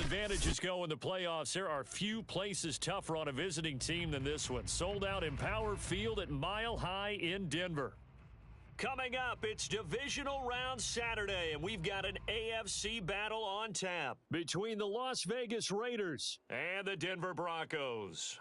advantages go in the playoffs, there are few places tougher on a visiting team than this one. Sold out Empower Field at Mile High in Denver. Coming up, it's Divisional Round Saturday, and we've got an AFC battle on tap between the Las Vegas Raiders and the Denver Broncos.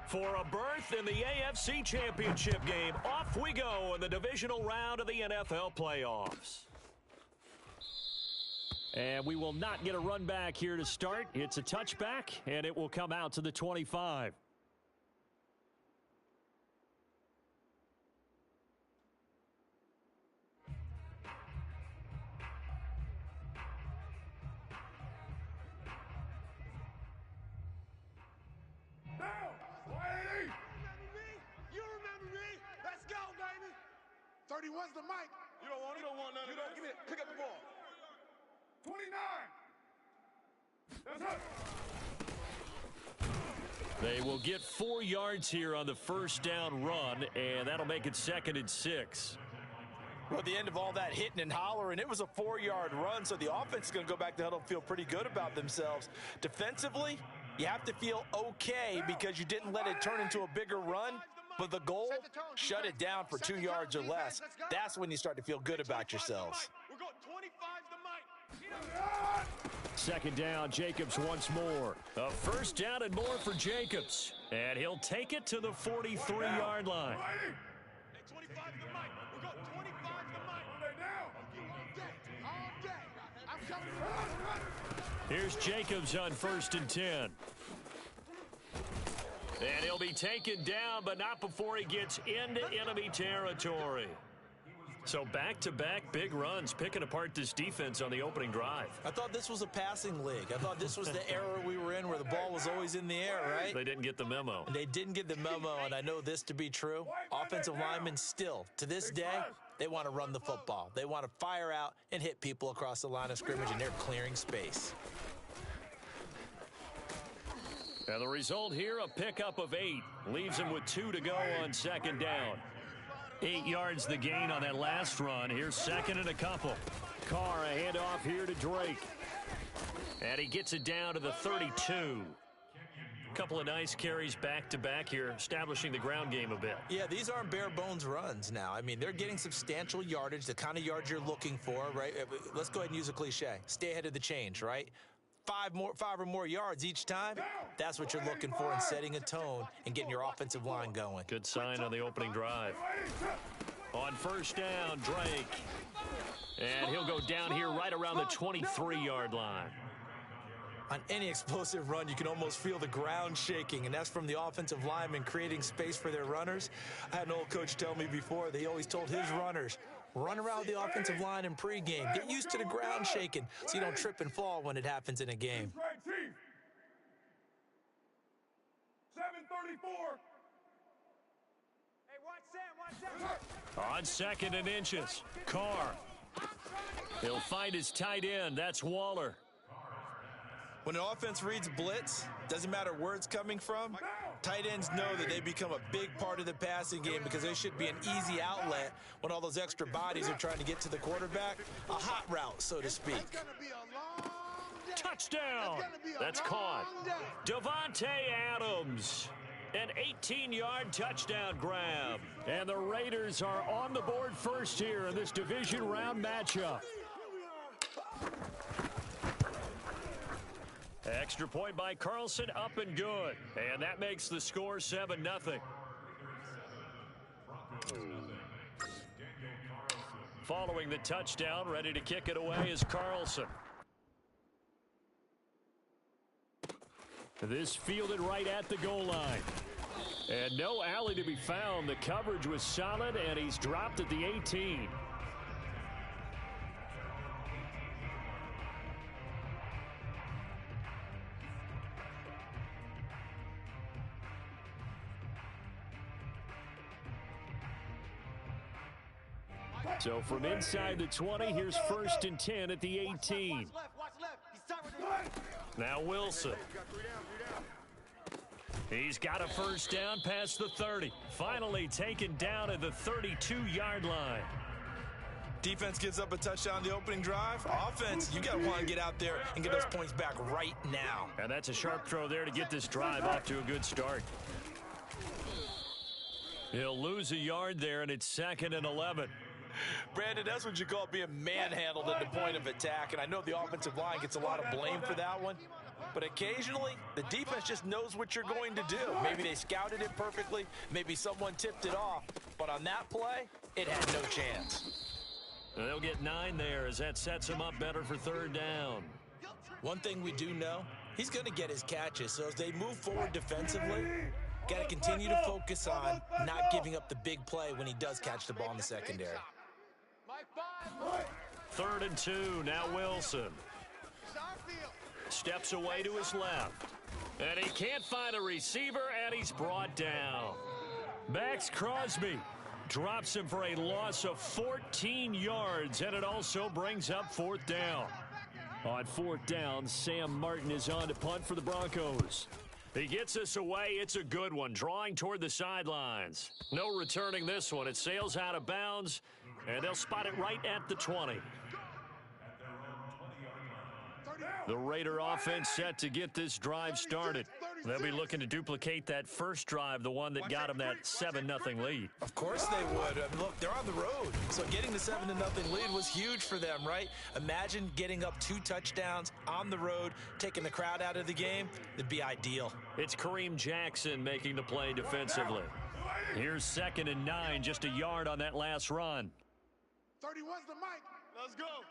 For a berth in the AFC Championship game, off we go in the divisional round of the NFL playoffs. And we will not get a run back here to start. It's a touchback, and it will come out to the 25. Now, 180. You remember me? You remember me? Let's go, baby. 31's the mic. You don't want it. You don't want none of that. Give me it. Pick up the ball. 29. That's it. They will get 4 yards here on the first down run, and that'll make it 2nd and 6. Well, at the end of all that hitting and hollering, it was a 4-yard run, so the offense is going to go back to huddle and feel pretty good about themselves. Defensively, you have to feel okay because you didn't let it turn into a bigger run, but the goal, shut it down for 2 yards or less. That's when you start to feel good about yourselves. We're going 25 the mic. 2nd down, Jacobs once more. A first down and more for Jacobs. And he'll take it to the 43-yard line. 25 the mic. We're going 25 the mic. All day. I'm coming. Here's Jacobs on 1st and 10. And he'll be taken down, but not before he gets into enemy territory. So back-to-back big runs, picking apart this defense on the opening drive. I thought this was a passing league. I thought this was the era we were in where the ball was always in the air, right? They didn't get the memo. They didn't get the memo, and I know this to be true. Offensive linemen still, to this day, they want to run the football. They want to fire out and hit people across the line of scrimmage, and they're clearing space. And the result here, a pickup of 8. Leaves him with 2 to go on 2nd down. 8 yards the gain on that last run. Here's 2nd and a couple. Carr, a handoff here to Drake. And he gets it down to the 32. A couple of nice carries back-to-back here, establishing the ground game a bit. Yeah, these aren't bare-bones runs now. I mean, they're getting substantial yardage, the kind of yards you're looking for, right? Let's go ahead and use a cliche. Stay ahead of the change, right? 5 or more yards each time, that's what you're looking for in setting a tone and getting your offensive line going. Good sign on the opening drive. On 1st down, Drake. And he'll go down here right around the 23-yard line. On any explosive run, you can almost feel the ground shaking, and that's from the offensive linemen creating space for their runners. I had an old coach tell me before, they always told his runners, run around the offensive line in pregame. Get used to the ground shaking so you don't trip and fall when it happens in a game. 734. Hey, watch that. On 2nd and inches, Carr. He'll find his tight end. That's Waller. When an offense reads blitz, doesn't matter where it's coming from, tight ends know that they become a big part of the passing game because they should be an easy outlet when all those extra bodies are trying to get to the quarterback. A hot route, so to speak. Touchdown! That's caught. Davante Adams. An 18-yard touchdown grab. And the Raiders are on the board first here in this division round matchup. Extra point by Carlson, up and good. And that makes the score 7-0. Following the touchdown, ready to kick it away is Carlson. This fielded right at the goal line. And no alley to be found. The coverage was solid, and he's dropped at the 18. So from inside the 20, here's 1st and 10 at the 18. Watch left. Now Wilson. He's got a first down past the 30. Finally taken down at the 32-yard line. Defense gives up a touchdown on the opening drive. Offense, you got to want to get out there and get those points back right now. And that's a sharp throw there to get this drive off to a good start. He'll lose a yard there, and it's 2nd and 11. Brandon, that's what you call being manhandled at the point of attack. And I know the offensive line gets a lot of blame for that one. But occasionally, the defense just knows what you're going to do. Maybe they scouted it perfectly. Maybe someone tipped it off. But on that play, it had no chance. They'll get 9 there as that sets him up better for 3rd down. One thing we do know, he's going to get his catches. So as they move forward defensively, got to continue to focus on not giving up the big play when he does catch the ball in the secondary. 3rd and 2, now Wilson. Steps away to his left. And he can't find a receiver, and he's brought down. Max Crosby drops him for a loss of 14 yards, and it also brings up 4th down. On 4th down, Sam Martin is on to punt for the Broncos. He gets us away. It's a good one, drawing toward the sidelines. No returning this one. It sails out of bounds, and they'll spot it right at the 20. The Raider offense set to get this drive started. They'll be looking to duplicate that first drive, the one that got them that 7-0 lead. Of course they would. I mean, look, they're on the road. So getting the 7-0 lead was huge for them, right? Imagine getting up 2 touchdowns on the road, taking the crowd out of the game. It'd be ideal. It's Kareem Jackson making the play defensively. Here's 2nd and 9, just a yard on that last run. 31's the mic. Let's go.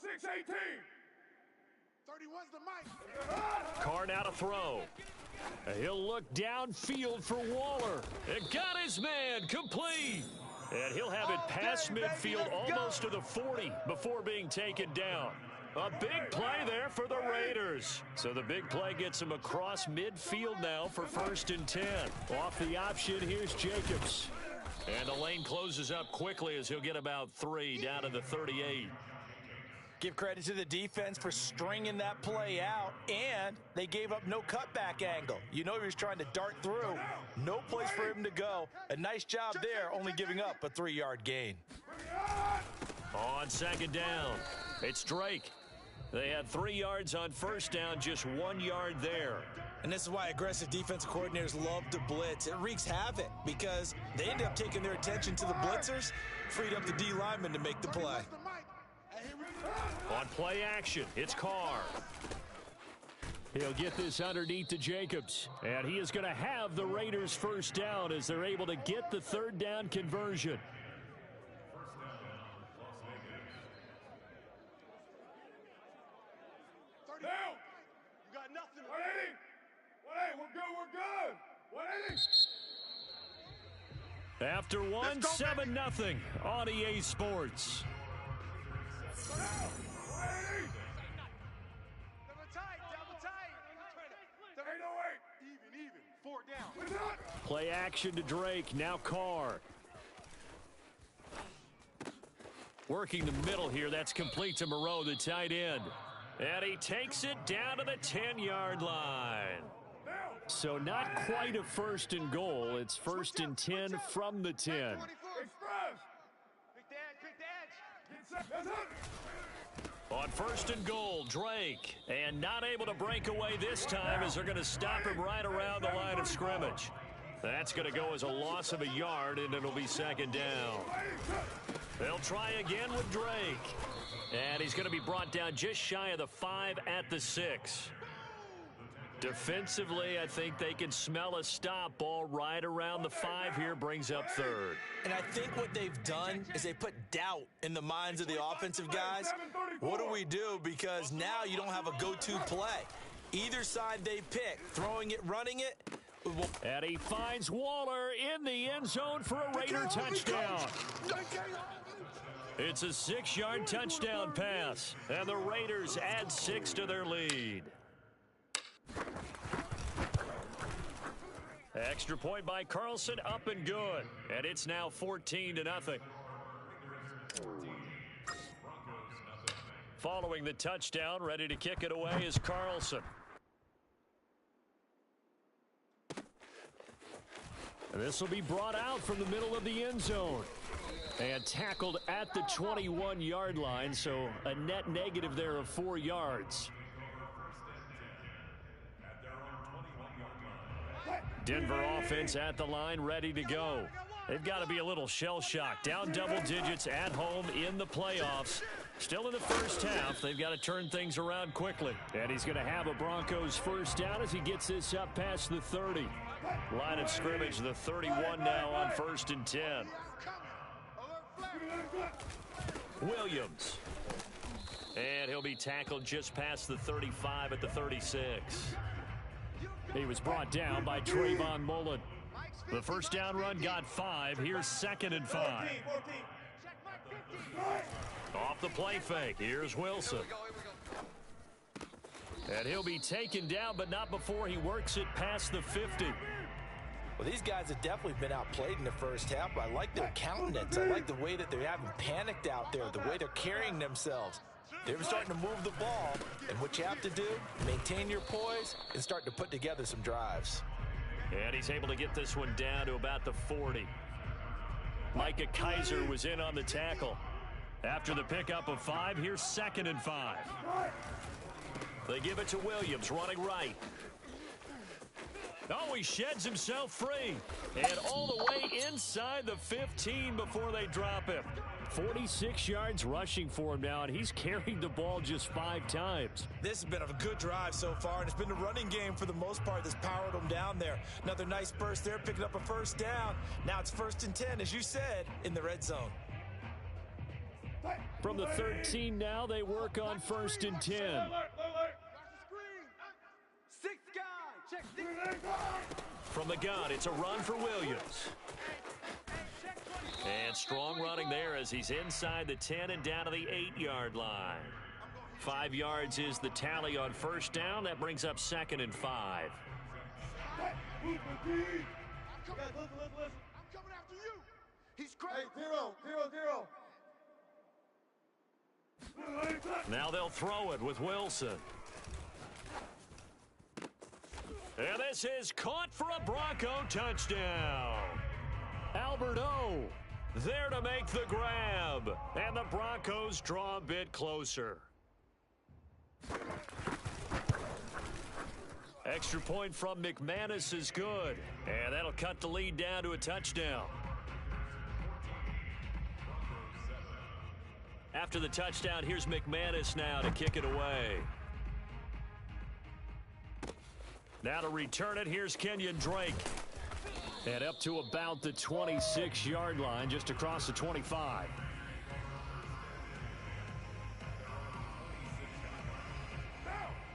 6-18. 31's the mic. Carr now to throw. He'll look downfield for Waller. It got his man complete. And he'll have it past midfield almost to the 40 before being taken down. A big play there for the Raiders. So the big play gets him across midfield now for 1st and 10. Off the option, here's Jacobs. And the lane closes up quickly as he'll get about 3 down to the 38. Give credit to the defense for stringing that play out, and they gave up no cutback angle. You know he was trying to dart through. No place for him to go. A nice job there, only giving up a 3-yard gain. On 2nd down, it's Drake. They had 3 yards on 1st down, just 1 yard there. And this is why aggressive defensive coordinators love to blitz. It wreaks havoc because they end up taking their attention to the blitzers, freed up the D lineman to make the play. On play action, it's Carr. He'll get this underneath to Jacobs. And he is going to have the Raiders' 1st down as they're able to get the 3rd down conversion. Down. You got nothing. 180. 180. We're good. 180. After one, 7-0 on EA Sports. Even. 4 down. Play action to Drake. Now Carr. Working the middle here. That's complete to Moreau, the tight end. And he takes it down to the 10-yard line. So not quite a 1st and goal. It's 1st and 10 from the 10. On 1st and goal, Drake. And not able to break away this time as they're going to stop him right around the line of scrimmage. That's going to go as a loss of a yard, and it'll be 2nd down. They'll try again with Drake. And he's going to be brought down just shy of the 5 at the 6. Defensively, I think they can smell a stop ball right around the 5 here, brings up 3rd. And I think what they've done is they put doubt in the minds of the offensive guys. What do we do? Because now you don't have a go-to play. Either side they pick, throwing it, running it. And he finds Waller in the end zone for a Raider touchdown. It's a 6-yard touchdown pass, and the Raiders add 6 to their lead. Extra point by Carlson, up and good. And it's now 14-0. Following the touchdown, ready to kick it away is Carlson. This will be brought out from the middle of the end zone. And tackled at the 21-yard line, so a net negative there of 4 yards. Denver offense at the line, ready to go. They've got to be a little shell-shocked. Down double digits at home in the playoffs. Still in the first half. They've got to turn things around quickly. And he's going to have a Broncos first down as he gets this up past the 30. Line of scrimmage, the 31 now on 1st and 10. Williams. And he'll be tackled just past the 35 at the 36. He was brought down by Trayvon Mullen. The first down run got 5. Here's 2nd and 5. Off the play fake. Here's Wilson. And he'll be taken down, but not before he works it past the 50. Well, these guys have definitely been outplayed in the first half. I like their countenance. I like the way that they haven't panicked out there, the way they're carrying themselves. They're starting to move the ball, and what you have to do, maintain your poise and start to put together some drives. And he's able to get this one down to about the 40. Micah Kaiser was in on the tackle. After the pickup of 5, here's 2nd and 5. They give it to Williams, running right. Oh, he sheds himself free. And all the way inside the 15 before they drop him. 46 yards rushing for him now, and he's carried the ball just 5 times. This has been a good drive so far, and it's been the running game for the most part that's powered them down there. Another nice burst there, picking up a first down. Now it's 1st and 10, as you said, in the red zone. From the 13 now, they work on 1st and 10. From the gun, it's a run for Williams. And strong running there as he's inside the 10 and down to the 8-yard line. 5 yards is the tally on first down. That brings up 2nd and 5. I'm coming after you. He's crazy. Hey, 0. Now they'll throw it with Wilson. And this is caught for a Bronco touchdown. Albert O there to make the grab. And the Broncos draw a bit closer. Extra point from McManus is good. And that'll cut the lead down to a touchdown. After the touchdown, here's McManus now to kick it away. Now to return it, here's Kenyon Drake. And up to about the 26-yard line, just across the 25.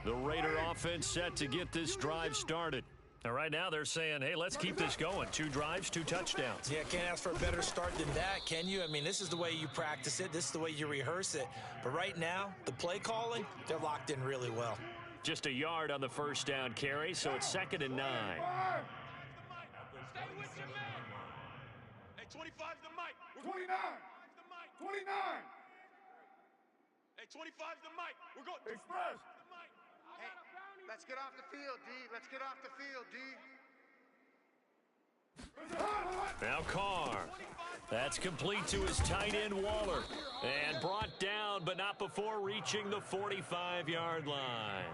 The Raider offense set to get this drive started. And right now they're saying, hey, let's keep this going. 2 drives, 2 touchdowns. Yeah, can't ask for a better start than that, can you? I mean, this is the way you practice it. This is the way you rehearse it. But right now, the play calling, they're locked in really well. Just a yard on the first down carry, so it's 2nd and 9. Stay with your man. Hey, 25's the mic. 29. 29. Hey, 25's the mic. We're going. Express. Hey, let's get off the field, D. Let's get off the field, D. Now Carr. That's complete to his tight end, Waller. And brought down, but not before reaching the 45-yard line.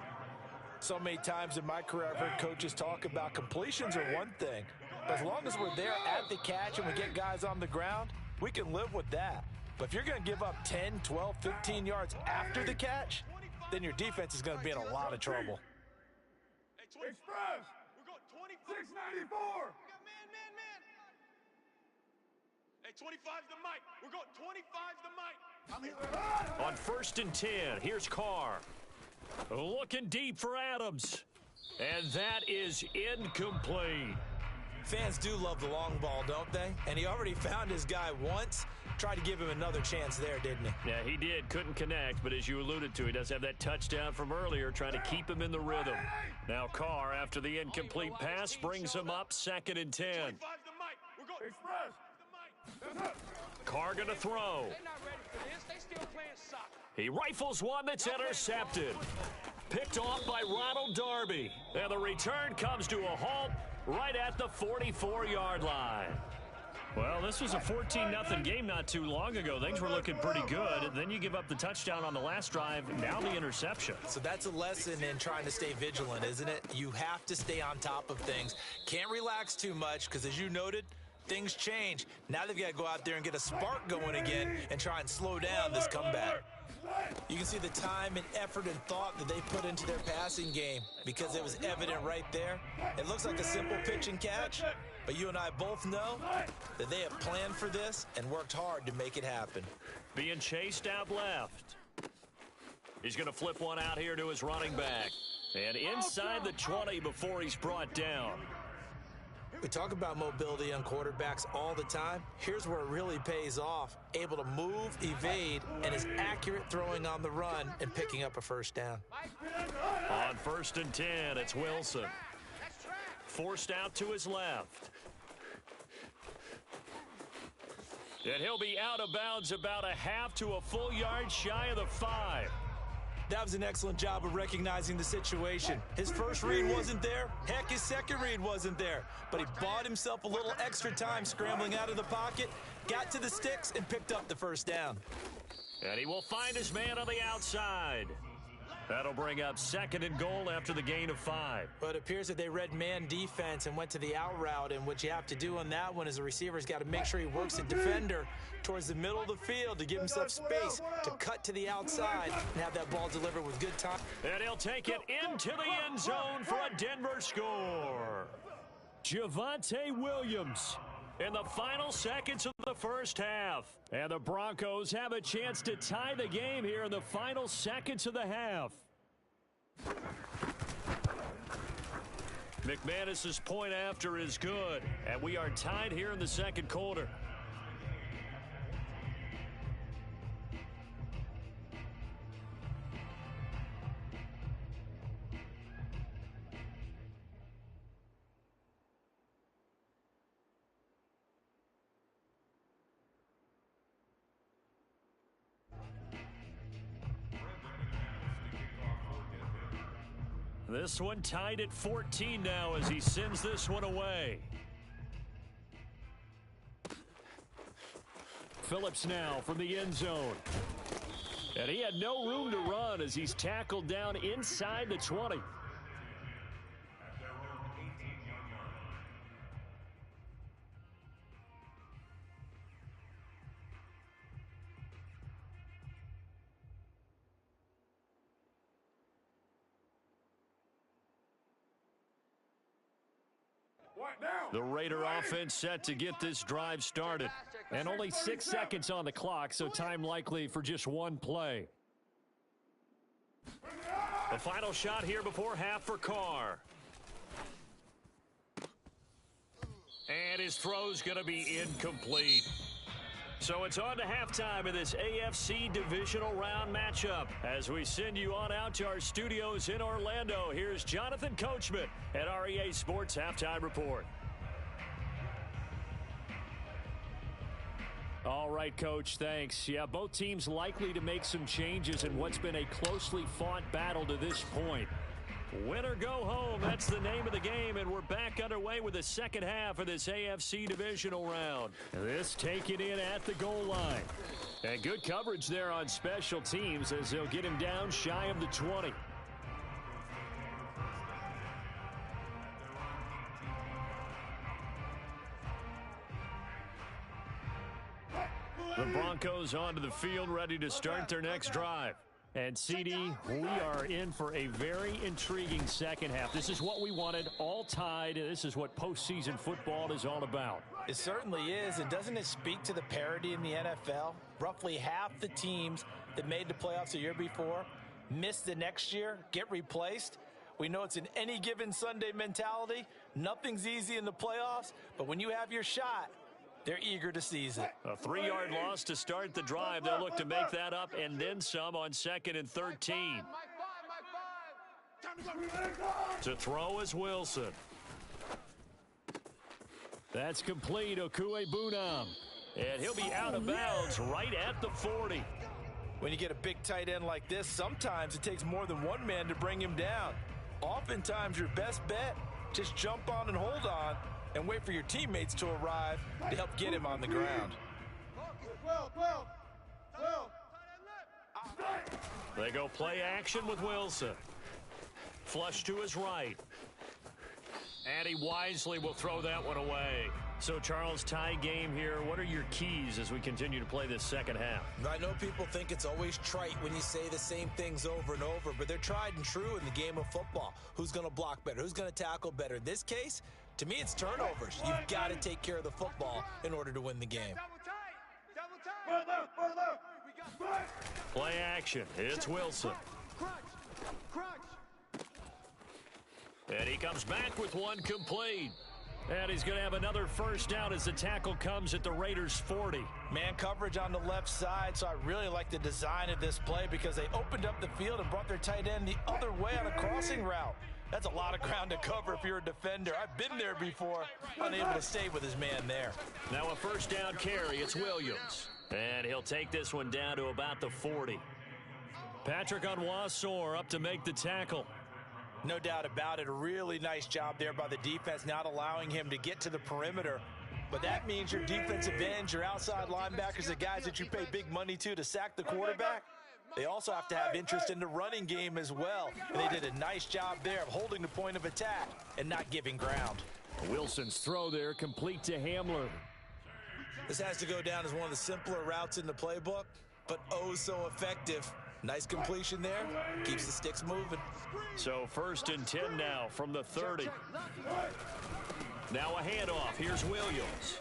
So many times in my career, I've heard coaches talk about completions are one thing. But as long as we're there at the catch and we get guys on the ground, we can live with that. But if you're going to give up 10, 12, 15 yards after the catch, then your defense is going to be in a lot of trouble. Express. We're going 694. Man. Hey, 25's the mic. We're going 25's the mic. I'm here. On 1st and 10, here's Carr. Looking deep for Adams. And that is incomplete. Fans do love the long ball, don't they? And he already found his guy once. Tried to give him another chance there, didn't he? Yeah, he did. Couldn't connect, but as you alluded to, he does have that touchdown from earlier, trying to keep him in the rhythm. Now Carr, after the incomplete pass, brings him up 2nd and 10. Carr gonna throw. He rifles one that's intercepted. Picked off by Ronald Darby. And the return comes to a halt right at the 44-yard line. Well, this was a 14-0 game not too long ago. Things were looking pretty good. Then you give up the touchdown on the last drive, now the interception. So that's a lesson in trying to stay vigilant, isn't it? You have to stay on top of things. Can't relax too much because, as you noted, things change. Now they've got to go out there and get a spark going again and try and slow down this comeback. You can see the time and effort and thought that they put into their passing game because it was evident right there. It looks like a simple pitch and catch, but you and I both know that they have planned for this and worked hard to make it happen. Being chased out left. He's going to flip one out here to his running back. And inside the 20 before he's brought down. We talk about mobility on quarterbacks all the time. Here's where it really pays off. Able to move, evade, and is accurate throwing on the run and picking up a first down. On 1st and 10, it's Wilson. Forced out to his left. And he'll be out of bounds about a half to a full yard shy of the 5. That was an excellent job of recognizing the situation. His first read wasn't there. Heck, his second read wasn't there. But he bought himself a little extra time scrambling out of the pocket, got to the sticks, and picked up the first down. And he will find his man on the outside. That'll bring up 2nd and goal after the gain of 5. But it appears that they read man defense and went to the out route. And what you have to do on that one is the receiver's got to make sure he works the defender towards the middle of the field to give himself space to cut to the outside and have that ball delivered with good time. And he'll take it into the end zone for a Denver score. Javonte Williams in the final seconds of the first half. And the Broncos have a chance to tie the game here in the final seconds of the half. McManus's point after is good, and we are tied here in the second quarter. This one tied at 14 now as he sends this one away. Phillips now from the end zone. And he had no room to run as he's tackled down inside the 20. The Raider offense set to get this drive started. And only 6 seconds on the clock, so time likely for just one play. The final shot here before half for Carr. And his throw's going to be incomplete. So it's on to halftime of this AFC divisional round matchup. As we send you on out to our studios in Orlando, here's Jonathan Coachman at REA Sports Halftime Report. All right, Coach, thanks. Yeah, both teams likely to make some changes in what's been a closely fought battle to this point. Win or go home, that's the name of the game, and we're back underway with the second half of this AFC divisional round. This taken in at the goal line. And good coverage there on special teams as they'll get him down shy of the 20. The Broncos onto the field, ready to start their next drive. And, CD, we are in for a very intriguing second half. This is what we wanted, all tied. This is what postseason football is all about. It certainly is. And doesn't it speak to the parity in the NFL? Roughly half the teams that made the playoffs the year before miss the next year, get replaced. We know it's an any given Sunday mentality. Nothing's easy in the playoffs, but when you have your shot, they're eager to seize it. A 3-yard loss to start the drive. They'll look to make that up and then some on 2nd and 13. To throw is Wilson. That's complete. Okuegbunam. And he'll be out of bounds right at the 40. When you get a big tight end like this, sometimes it takes more than one man to bring him down. Oftentimes your best bet Just jump on and hold on and wait for your teammates to arrive to help get him on the ground. They go play action with Wilson. Flush to his right. And he wisely will throw that one away. So, Charles, tie game here. What are your keys as we continue to play this second half? I know people think it's always trite when you say the same things over and over, but they're tried and true in the game of football. Who's going to block better? Who's going to tackle better? In this case, to me, it's turnovers. You've got to take care of the football in order to win the game. Play action. It's Wilson. And he comes back with one complete. And he's going to have another first down as the tackle comes at the Raiders' 40. Man coverage on the left side, so I really like the design of this play because they opened up the field and brought their tight end the other way on a crossing route. That's a lot of ground to cover if you're a defender. I've been there before, unable to stay with his man there. Now a first down carry. It's Williams. And he'll take this one down to about the 40. Patrick Onwuasor up to make the tackle. No doubt about it. A really nice job there by the defense, not allowing him to get to the perimeter. But that means your defensive ends, your outside linebackers, the guys that you pay big money to sack the quarterback, they also have to have interest in the running game as well. And they did a nice job there of holding the point of attack and not giving ground. Wilson's throw there complete to Hamler. This has to go down as one of the simpler routes in the playbook, but oh so effective. Nice completion there. Keeps the sticks moving. So 1st and 10 now from the 30. Now a handoff. Here's Williams.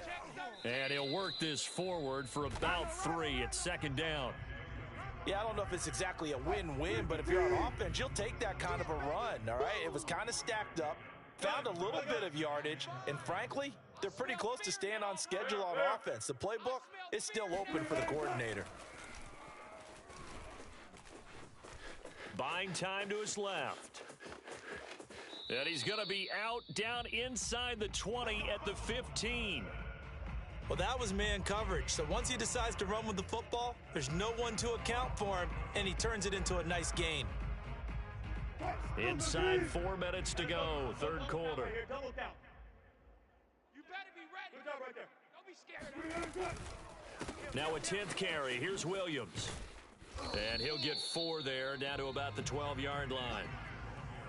And he'll work this forward for about 3 at 2nd down. Yeah, I don't know if it's exactly a win-win, but if you're on offense, you'll take that kind of a run, all right? It was kind of stacked up, found a little bit of yardage, and frankly, they're pretty close to staying on schedule on offense. The playbook is still open for the coordinator. Buying time to his left. And he's going to be out down inside the 20 at the 15. Well, that was man coverage. So once he decides to run with the football, there's no one to account for him, and he turns it into a nice gain. Inside 4 minutes to go, 3rd quarter. You better be ready. Good job right there. Don't be scared. Now a 10th carry. Here's Williams. And he'll get 4 there, down to about the 12-yard line.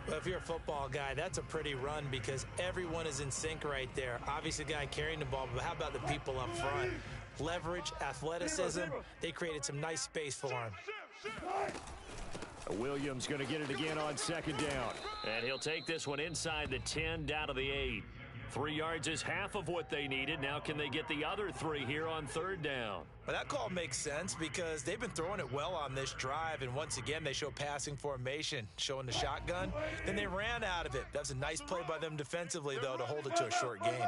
Well, if you're a football guy, that's a pretty run because everyone is in sync right there. Obviously, the guy carrying the ball, but how about the people up front? Leverage, athleticism, they created some nice space for him. Williams going to get it again on 2nd down. And he'll take this one inside the 10, down to the 8. 3 yards is half of what they needed. Now can they get the other 3 here on 3rd down? Well, that call makes sense because they've been throwing it well on this drive, and once again, they show passing formation, showing the shotgun. Then they ran out of it. That's a nice play by them defensively, though, to hold it to a short gain.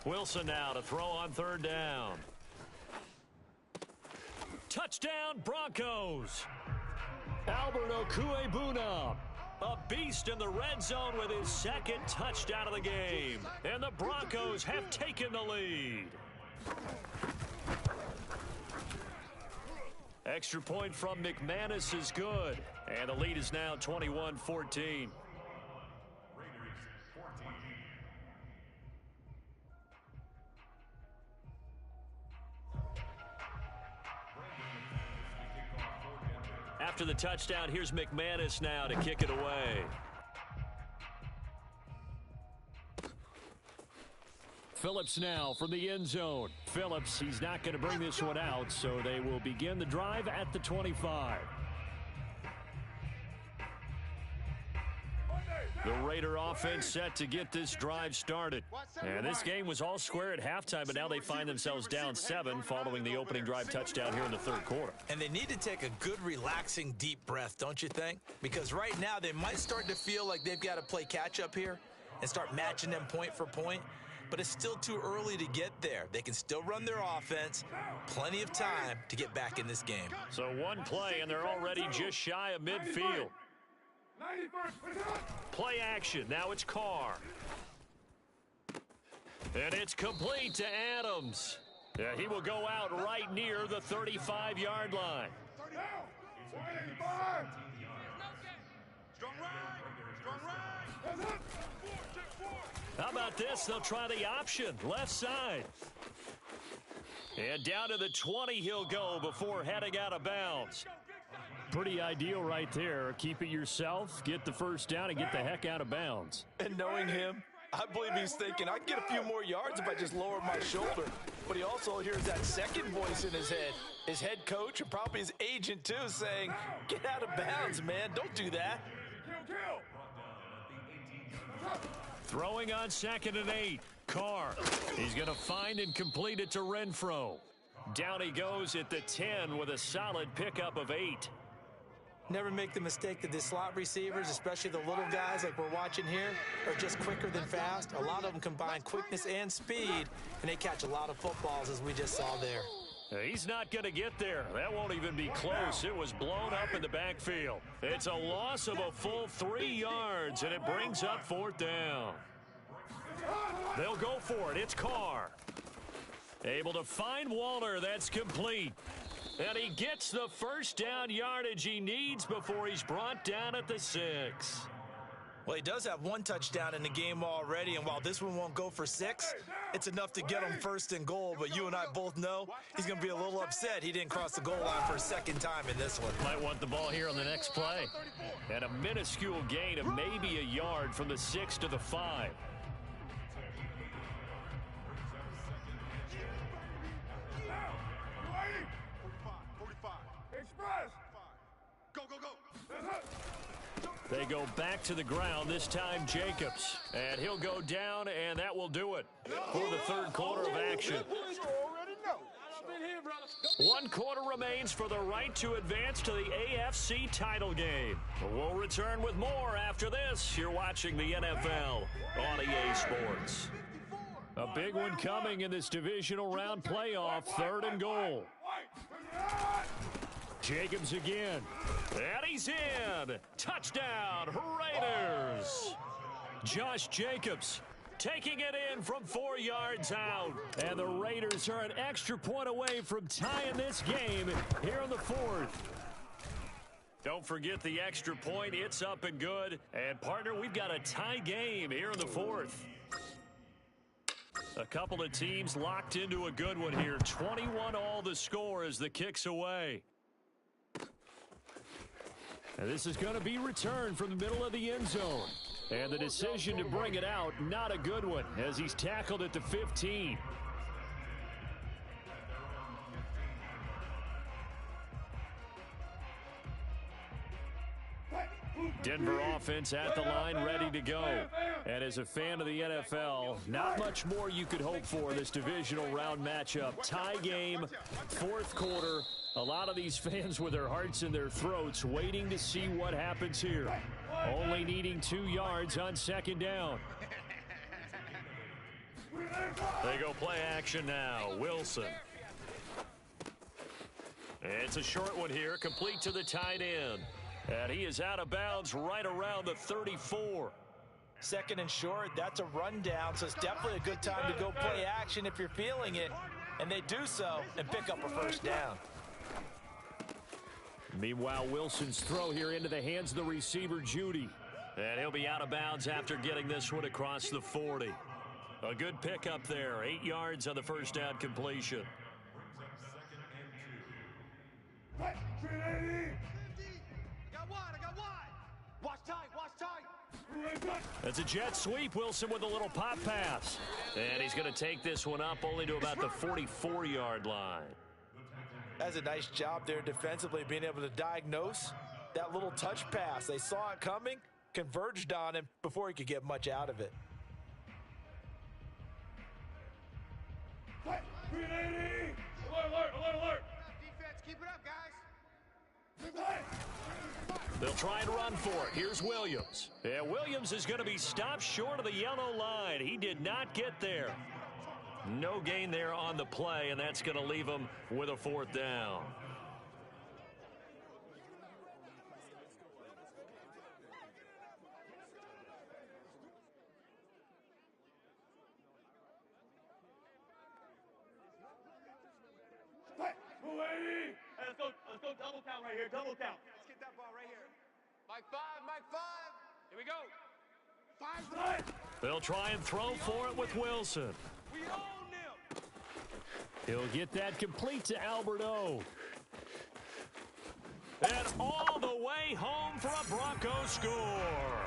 Wilson now to throw on 3rd down. Touchdown, Broncos. Albert Okuebuna. A beast in the red zone with his 2nd touchdown of the game. And the Broncos have taken the lead. Extra point from McManus is good. And the lead is now 21-14. After the touchdown, here's McManus now to kick it away. Phillips now from the end zone. Phillips, he's not going to bring this one out, so they will begin the drive at the 25. The Raider offense set to get this drive started. And this game was all square at halftime, but now they find themselves down 7 following the opening drive touchdown here in the 3rd quarter. And they need to take a good, relaxing, deep breath, don't you think? Because right now they might start to feel like they've got to play catch-up here and start matching them point for point. But it's still too early to get there. They can still run their offense. Plenty of time to get back in this game. So one play, and they're already just shy of midfield. Play action. Now it's Carr. And it's complete to Adams. Yeah, he will go out right near the 35-yard line. Strong right. Strong right. How about this? They'll try the option, left side. And down to the 20 he'll go before heading out of bounds. Pretty ideal right there. Keep it yourself, get the first down, and get the heck out of bounds. And knowing him, I believe he's thinking, I can get a few more yards if I just lower my shoulder. But he also hears that second voice in his head, his head coach and probably his agent too, saying, get out of bounds, man. Don't do that. Throwing on 2nd and 8. Carr. He's going to find and complete it to Renfro. Down he goes at the 10 with a solid pickup of 8. Never make the mistake that the slot receivers, especially the little guys like we're watching here, are just quicker than fast. A lot of them combine quickness and speed, and they catch a lot of footballs, as we just saw there. He's not going to get there. That won't even be close. It was blown up in the backfield. It's a loss of a full 3 yards, and it brings up 4th down. They'll go for it. It's Carr. Able to find Waller. That's complete. And he gets the first down yardage he needs before he's brought down at the 6. Well, he does have 1 touchdown in the game already, and while this one won't go for 6, it's enough to get him 1st and goal. But you and I both know he's going to be a little upset he didn't cross the goal line for a 2nd time in this one. Might want the ball here on the next play. And a minuscule gain of maybe a yard from the 6 to the 5. They go back to the ground, this time Jacobs. And he'll go down, and that will do it for the 3rd quarter of action. 1 quarter remains for the right to advance to the AFC title game. We'll return with more after this. You're watching the NFL on EA Sports. A big one coming in this divisional round playoff, 3rd and goal. Jacobs again. And he's in. Touchdown, Raiders. Josh Jacobs taking it in from 4 yards out. And the Raiders are an extra point away from tying this game here in the 4th. Don't forget the extra point. It's up and good. And, partner, we've got a tie game here in the 4th. A couple of teams locked into a good one here. 21 all the score as the kick's away. And this is going to be returned from the middle of the end zone. And the decision to bring it out, not a good one, as he's tackled at the 15. Denver offense at the line, ready to go. And as a fan of the NFL, not much more you could hope for this divisional round matchup. Tie game, 4th quarter. A lot of these fans with their hearts in their throats waiting to see what happens here. Only needing 2 yards on 2nd down. They go play action now. Wilson. It's a short one here, complete to the tight end. And he is out of bounds right around the 34. 2nd and short, that's a rundown, so it's definitely a good time to go play action if you're feeling it. And they do so and pick up a 1st down. Meanwhile, Wilson's throw here into the hands of the receiver, Judy. And he'll be out of bounds after getting this one across the 40. A good pickup there. 8 yards on the 1st down completion. I got wide. Watch tight. That's a jet sweep. Wilson with a little pop pass. And he's going to take this one up only to about the 44-yard line. That's a nice job there defensively, being able to diagnose that little touch pass. They saw it coming, converged on him before he could get much out of it. Alert. Defense, keep it up, guys. They'll try and run for it. Here's Williams. And Williams is going to be stopped short of the yellow line. He did not get there. No gain there on the play, and that's going to leave him with a 4th down. Let's go double count right here. Double count. Let's get that ball right here. Mike 5. Here we go. 5. They'll try and throw for it with Wilson. He'll get that complete to Alberto. And all the way home for a Broncos score.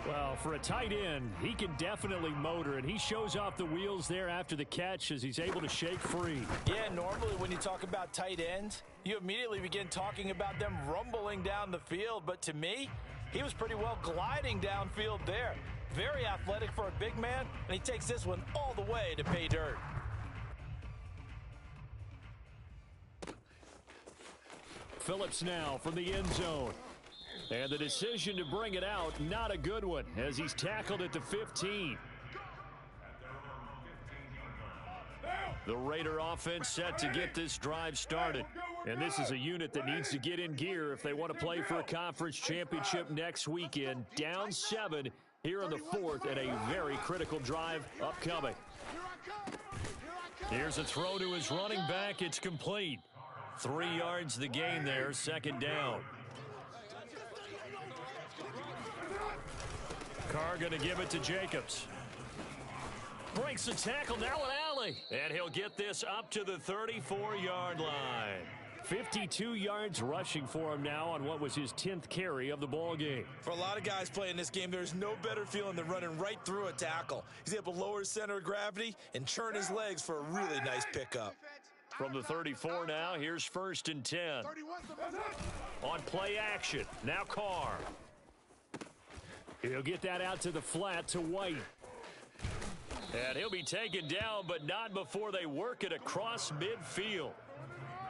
Well, for a tight end, he can definitely motor, and he shows off the wheels there after the catch as he's able to shake free. Yeah, normally when you talk about tight ends, you immediately begin talking about them rumbling down the field. But to me, he was pretty well gliding downfield there. Very athletic for a big man, and he takes this one all the way to pay dirt. Phillips now from the end zone. And the decision to bring it out, not a good one, as he's tackled at the 15. The Raider offense set to get this drive started. And this is a unit that needs to get in gear if they want to play for a conference championship next weekend. Down 7 here in the 4th, and a very critical drive upcoming. Here's a throw to his running back. It's complete. 3 yards the gain there, 2nd down. Carr going to give it to Jacobs. Breaks the tackle, now an alley. And he'll get this up to the 34-yard line. 52 yards rushing for him now on what was his 10th carry of the ball game. For a lot of guys playing this game, there's no better feeling than running right through a tackle. He's able to lower his center of gravity and churn his legs for a really nice pickup. From the 34 now, here's 1st and 10. On play action, now Carr. He'll get that out to the flat to White. And he'll be taken down, but not before they work it across midfield.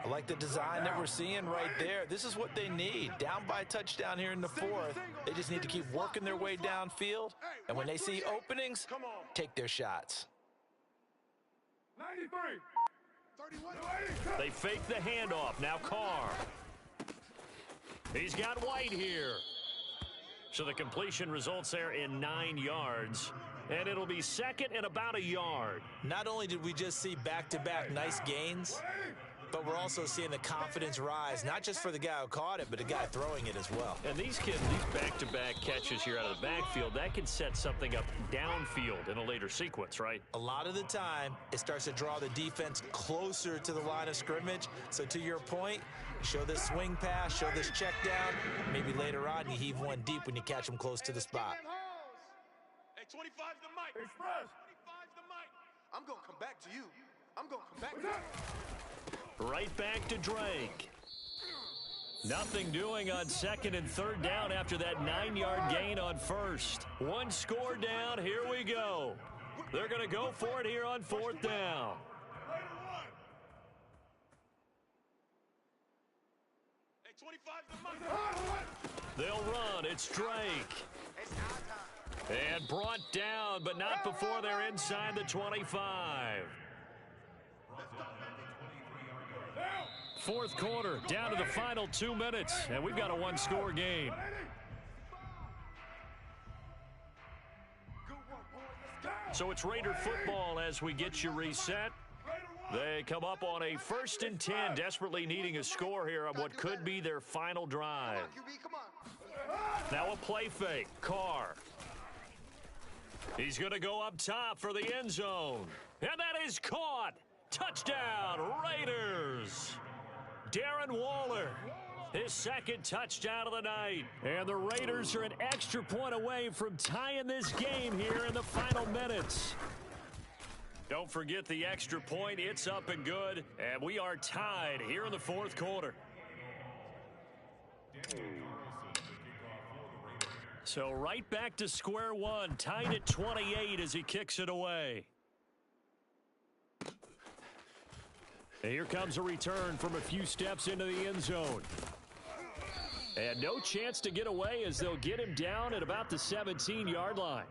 I like the design that we're seeing right there. This is what they need. Down by a touchdown here in the 4th. They just need to keep working their way downfield. And when they see openings, take their shots. 93. They fake the handoff. Now Carr. He's got White here. So the completion results there in 9 yards. And it'll be 2nd and about a yard. Not only did we just see back-to-back nice gains, but we're also seeing the confidence rise, not just for the guy who caught it, but the guy throwing it as well. And these back-to-back catches here out of the backfield, that can set something up downfield in a later sequence, right? A lot of the time, it starts to draw the defense closer to the line of scrimmage. So to your point, show this swing pass, show this check down. Maybe later on, you heave one deep when you catch them close to the spot. Hey, 25's the mic. 25's the mic. I'm going to come back to you. I'm going to come back to you. Right back to Drake. Nothing doing on 2nd and 3rd down after that 9-yard gain on 1st. 1 score down. Here we go. They're going to go for it here on 4th down. Hey, 25's the mic. They'll run. It's Drake. And brought down, but not before they're inside the 25. 4th quarter, down to the final 2 minutes, and we've got a 1-score game. So it's Raider football as we get you reset. They come up on a 1st and 10, desperately needing a score here on what could be their final drive. Now a play fake, Carr. He's going to go up top for the end zone. And that is caught. Touchdown, Raiders. Darren Waller, his 2nd touchdown of the night. And the Raiders are an extra point away from tying this game here in the final minutes. Don't forget the extra point. It's up and good. And we are tied here in the 4th quarter. So right back to square one, tied at 28 as he kicks it away. And here comes a return from a few steps into the end zone. And no chance to get away as they'll get him down at about the 17-yard line.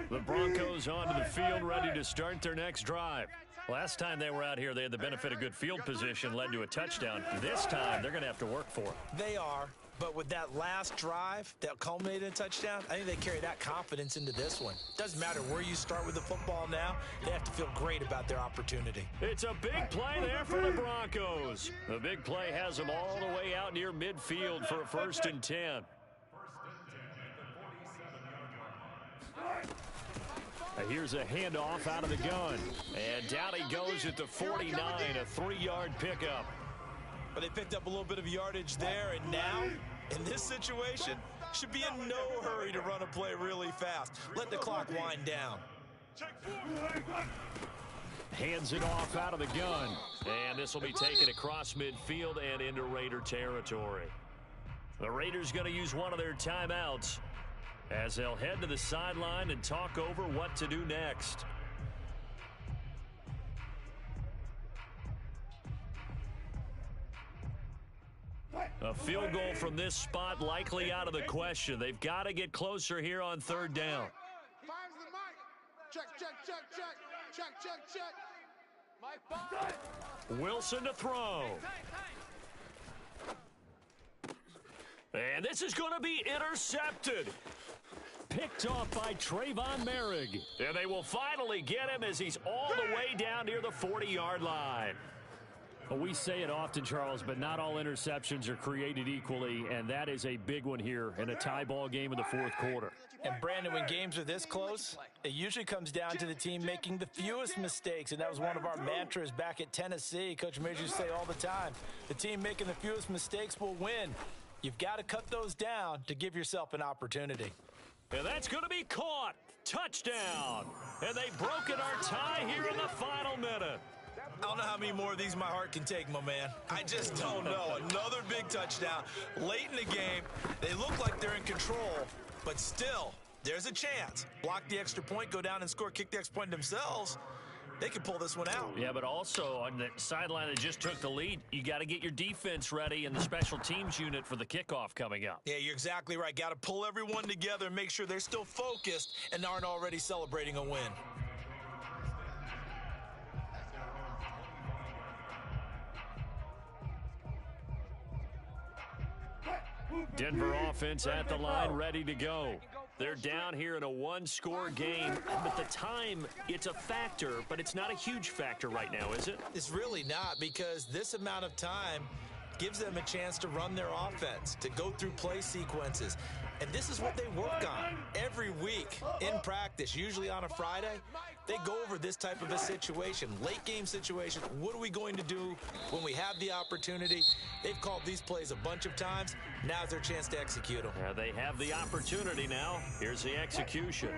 The Broncos onto the field, ready to start their next drive. Last time they were out here, they had the benefit of good field position, led to a touchdown. This time, they're going to have to work for it. They are, But with that last drive that culminated in a touchdown, I think they carry that confidence into this one. Doesn't matter where you start with the football now. They have to feel great about their opportunity. It's a big play there for the Broncos. The big play has them all the way out near midfield for a 1st and 10. Here's a handoff out of the gun. And down he goes at the 49, a 3-yard pickup. But they picked up a little bit of yardage there, and now, in this situation, should be in no hurry to run a play really fast. Let the clock wind down. Hands it off out of the gun. And this will be taken across midfield and into Raider territory. The Raiders going to use one of their timeouts as they'll head to the sideline and talk over what to do next. A field goal from this spot likely out of the question. They've got to get closer here on 3rd down. Five's the mic. Check, check, check, check. Check, check, check. Mike, 5. Wilson to throw. And this is going to be intercepted. Picked off by Trayvon Merrick. And they will finally get him as he's all the way down near the 40-yard line. Well, we say it often, Charles, but not all interceptions are created equally, and that is a big one here in a tie ball game in the 4th quarter. And, Brandon, when games are this close, it usually comes down to the team making the fewest mistakes, and that was one of our mantras back at Tennessee. Coach Mears used to say all the time, the team making the fewest mistakes will win. You've got to cut those down to give yourself an opportunity. And that's going to be caught. Touchdown. And they've broken our tie here in the final minute. I don't know how many more of these my heart can take, my man. I just don't know. Another big touchdown late in the game. They look like they're in control, but still, there's a chance. Block the extra point, go down and score, kick the extra point themselves. They can pull this one out. Yeah, but also on the sideline that just took the lead, you got to get your defense ready and the special teams unit for the kickoff coming up. Yeah, you're exactly right. Got to pull everyone together and make sure they're still focused and aren't already celebrating a win. Denver offense at the line, ready to go. They're down here in a 1-score game, but the time, it's a factor, but it's not a huge factor right now, is it? It's really not, because this amount of time gives them a chance to run their offense, to go through play sequences. And this is what they work on every week in practice, usually on a Friday. They go over this type of a situation, late game situation. What are we going to do when we have the opportunity? They've called these plays a bunch of times. Now's their chance to execute them. They have the opportunity now. Here's the execution.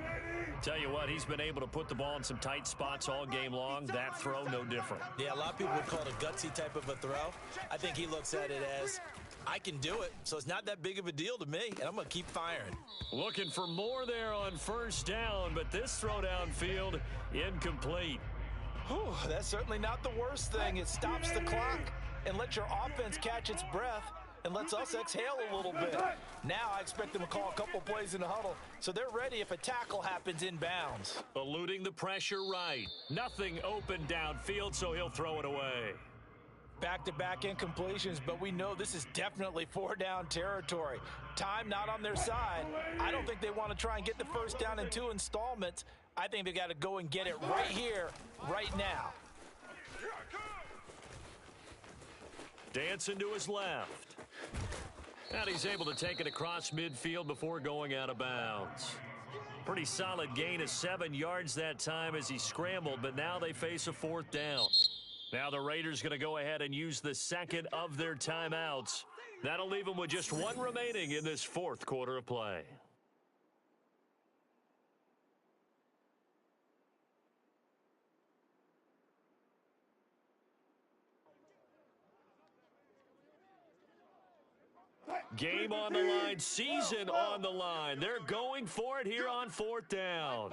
Tell you what, he's been able to put the ball in some tight spots all game long. That throw, no different. Yeah, a lot of people would call it a gutsy type of a throw. I think he looks at it as, I can do it, so it's not that big of a deal to me, and I'm going to keep firing. Looking for more there on 1st down, but this throw downfield, incomplete. Whew, that's certainly not the worst thing. It stops the clock and lets your offense catch its breath and lets us exhale a little bit. Now I expect them to call a couple plays in the huddle, so they're ready if a tackle happens inbounds. Eluding the pressure right. Nothing open downfield, so he'll throw it away. Back-to-back incompletions, but we know this is definitely 4-down territory. Time not on their side. I don't think they want to try and get the 1st down in 2 installments. I think they got to go and get it right here, right now. Dancing to his left. And he's able to take it across midfield before going out of bounds. Pretty solid gain of 7 yards that time as he scrambled, but now they face a 4th down. Now the Raiders going to go ahead and use the second of their timeouts. That'll leave them with just 1 remaining in this 4th quarter of play. Game on the line, season on the line. They're going for it here on 4th down.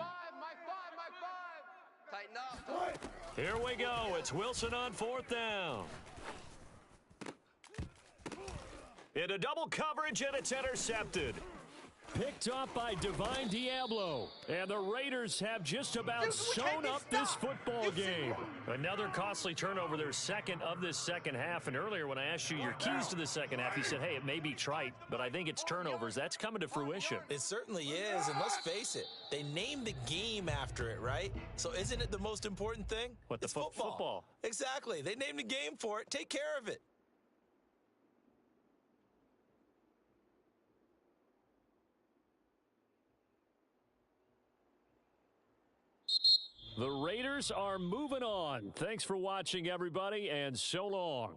Tighten up. Here we go. It's Wilson on 4th down. Into double coverage, and it's intercepted. Picked off by Divine Diablo. And the Raiders have just about sewn up this football game. Another costly turnover, their second of this second half. And earlier when I asked you your keys to the second half, you said, hey, it may be trite, but I think it's turnovers. That's coming to fruition. It certainly is, and let's face it, they named the game after it, right? So isn't it the most important thing? What, the football? Exactly. They named the game for it. Take care of it. The Raiders are moving on. Thanks for watching, everybody, and so long.